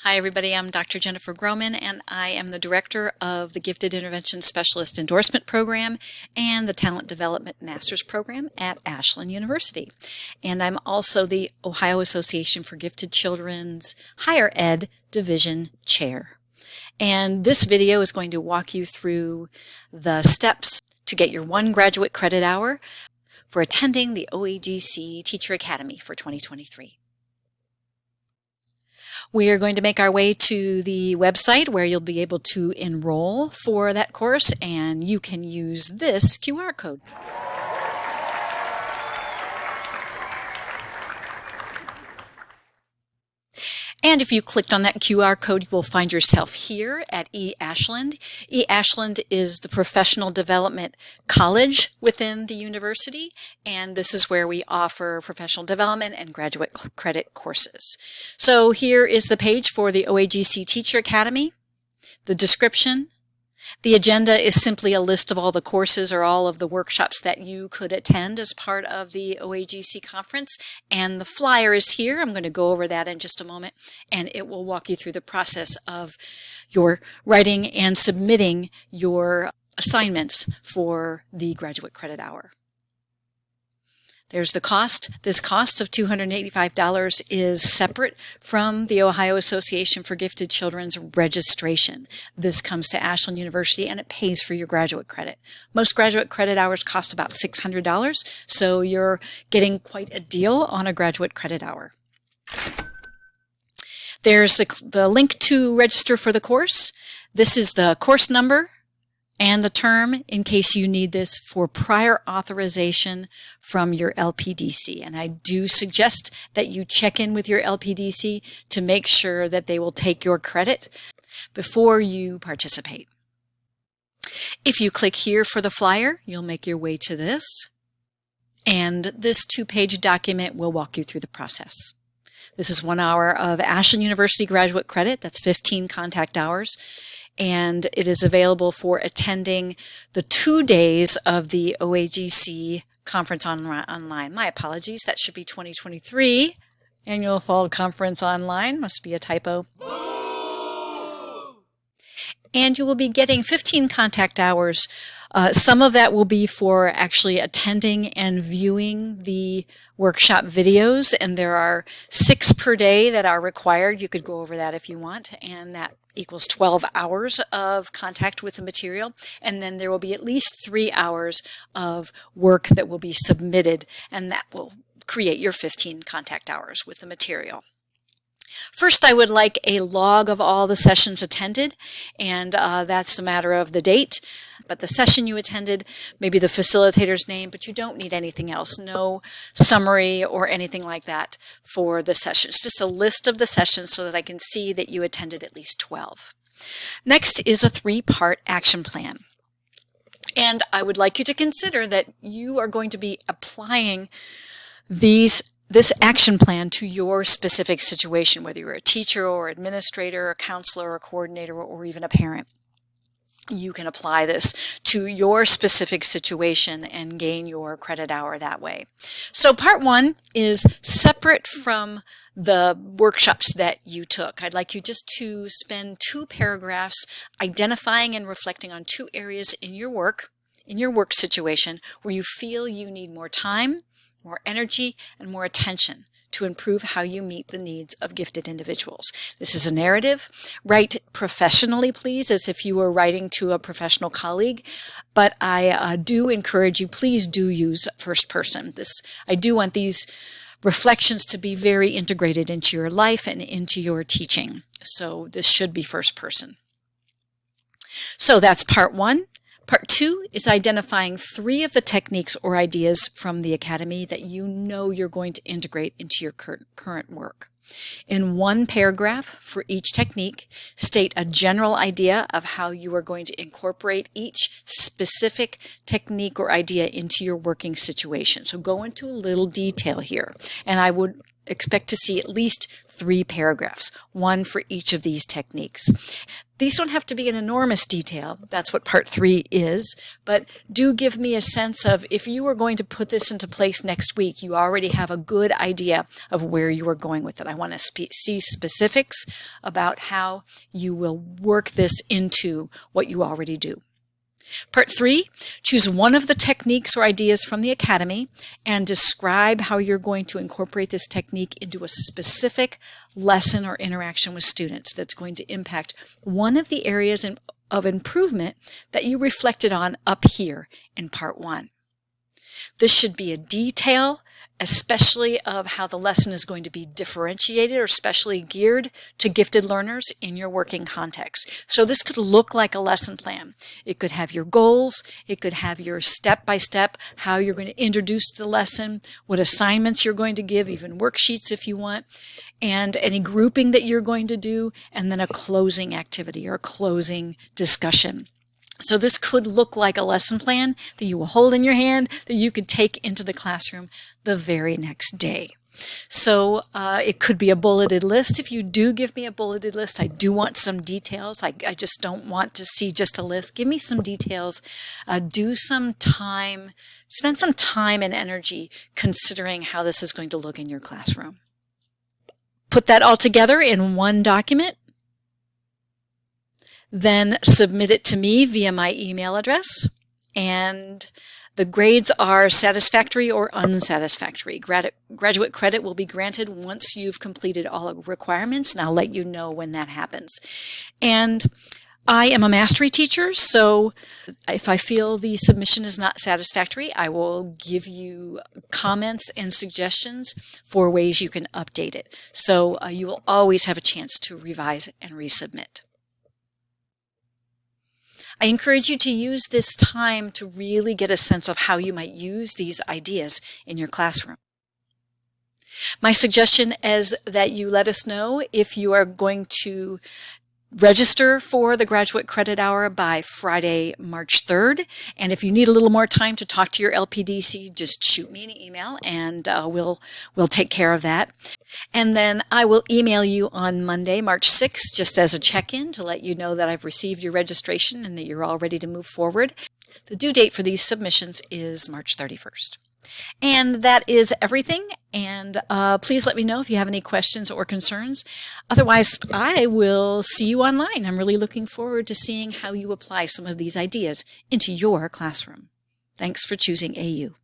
Hi everybody, I'm Dr. Jennifer Groman and I am the Director of the Gifted Intervention Specialist Endorsement Program and the Talent Development Master's Program at Ashland University. And I'm also the Ohio Association for Gifted Children's Higher Ed Division Chair. And this video is going to walk you through the steps to get your 1 graduate credit hour for attending the OAGC Teacher Academy for 2023. We are going to make our way to the website where you'll be able to enroll for that course, and you can use this QR code. And if you clicked on that QR code, you will find yourself here at Ashland. Ashland is the professional development college within the university, and this is where we offer professional development and graduate credit courses. So here is the page for the OAGC Teacher Academy, the description. The agenda is simply a list of all the courses or all of the workshops that you could attend as part of the OAGC conference. And the flyer is here. I'm going to go over that in just a moment, and it will walk you through the process of your writing and submitting your assignments for the graduate credit hour. There's the cost. This cost of $285 is separate from the Ohio Association for Gifted Children's registration. This comes to Ashland University and it pays for your graduate credit. Most graduate credit hours cost about $600, so you're getting quite a deal on a graduate credit hour. There's the link to register for the course. This is the course number and the term in case you need this for prior authorization from your LPDC. And I do suggest that you check in with your LPDC to make sure that they will take your credit before you participate. If you click here for the flyer, you'll make your way to this. And this 2-page document will walk you through the process. This is 1 hour of Ashland University graduate credit. That's 15 contact hours. And it is available for attending the 2 days of the OAGC conference online. My apologies, that should be 2023 Annual Fall Conference Online. Must be a typo. And you will be getting 15 contact hours. Some of that will be for actually attending and viewing the workshop videos, and there are 6 per day that are required. You could go over that if you want, and that equals 12 hours of contact with the material. And then there will be at least 3 hours of work that will be submitted, and that will create your 15 contact hours with the material. First, I would like a log of all the sessions attended, and that's a matter of the date, but the session you attended, maybe the facilitator's name, but you don't need anything else. No summary or anything like that for the sessions. Just a list of the sessions so that I can see that you attended at least 12. Next is a 3-part action plan. And I would like you to consider that you are going to be applying this action plan to your specific situation, whether you're a teacher or administrator, a counselor, or a coordinator, or even a parent. You can apply this to your specific situation and gain your credit hour that way. So part 1 is separate from the workshops that you took. I'd like you just to spend 2 paragraphs identifying and reflecting on 2 areas in your work situation where you feel you need more time, more energy, and more attention to improve how you meet the needs of gifted individuals. This is a narrative. Write professionally, please, as if you were writing to a professional colleague, but I do encourage you, please do use first person. I do want these reflections to be very integrated into your life and into your teaching. So this should be first person. So that's part 1. Part 2 is identifying 3 of the techniques or ideas from the Academy that you know you're going to integrate into your current work. In 1 paragraph for each technique, state a general idea of how you are going to incorporate each specific technique or idea into your working situation. So go into a little detail here, and I would expect to see at least 3 paragraphs, 1 for each of these techniques. These don't have to be in enormous detail. That's what part 3 is. But do give me a sense of, if you are going to put this into place next week, you already have a good idea of where you are going with it. I want to see specifics about how you will work this into what you already do. Part 3, choose one of the techniques or ideas from the Academy and describe how you're going to incorporate this technique into a specific lesson or interaction with students that's going to impact one of the areas of improvement that you reflected on up here in Part 1. This should be a detail, especially of how the lesson is going to be differentiated or specially geared to gifted learners in your working context. So this could look like a lesson plan. It could have your goals. It could have your step-by-step, how you're going to introduce the lesson, what assignments you're going to give, even worksheets if you want, and any grouping that you're going to do, and then a closing activity or a closing discussion. So this could look like a lesson plan that you will hold in your hand that you could take into the classroom the very next day. So it could be a bulleted list. If you do give me a bulleted list, I do want some details. I just don't want to see just a list. Give me some details. Do some time, spend some time and energy considering how this is going to look in your classroom. Put that all together in one document. Then submit it to me via my email address, and the grades are satisfactory or unsatisfactory. Graduate credit will be granted once you've completed all requirements, and I'll let you know when that happens. And I am a mastery teacher, so if I feel the submission is not satisfactory, I will give you comments and suggestions for ways you can update it. So you will always have a chance to revise and resubmit. I encourage you to use this time to really get a sense of how you might use these ideas in your classroom. My suggestion is that you let us know if you are going to register for the Graduate Credit Hour by Friday, March 3rd. And if you need a little more time to talk to your LPDC, just shoot me an email and we'll take care of that. And then I will email you on Monday, March 6th, just as a check-in to let you know that I've received your registration and that you're all ready to move forward. The due date for these submissions is March 31st. And that is everything. And please let me know if you have any questions or concerns. Otherwise, I will see you online. I'm really looking forward to seeing how you apply some of these ideas into your classroom. Thanks for choosing AU.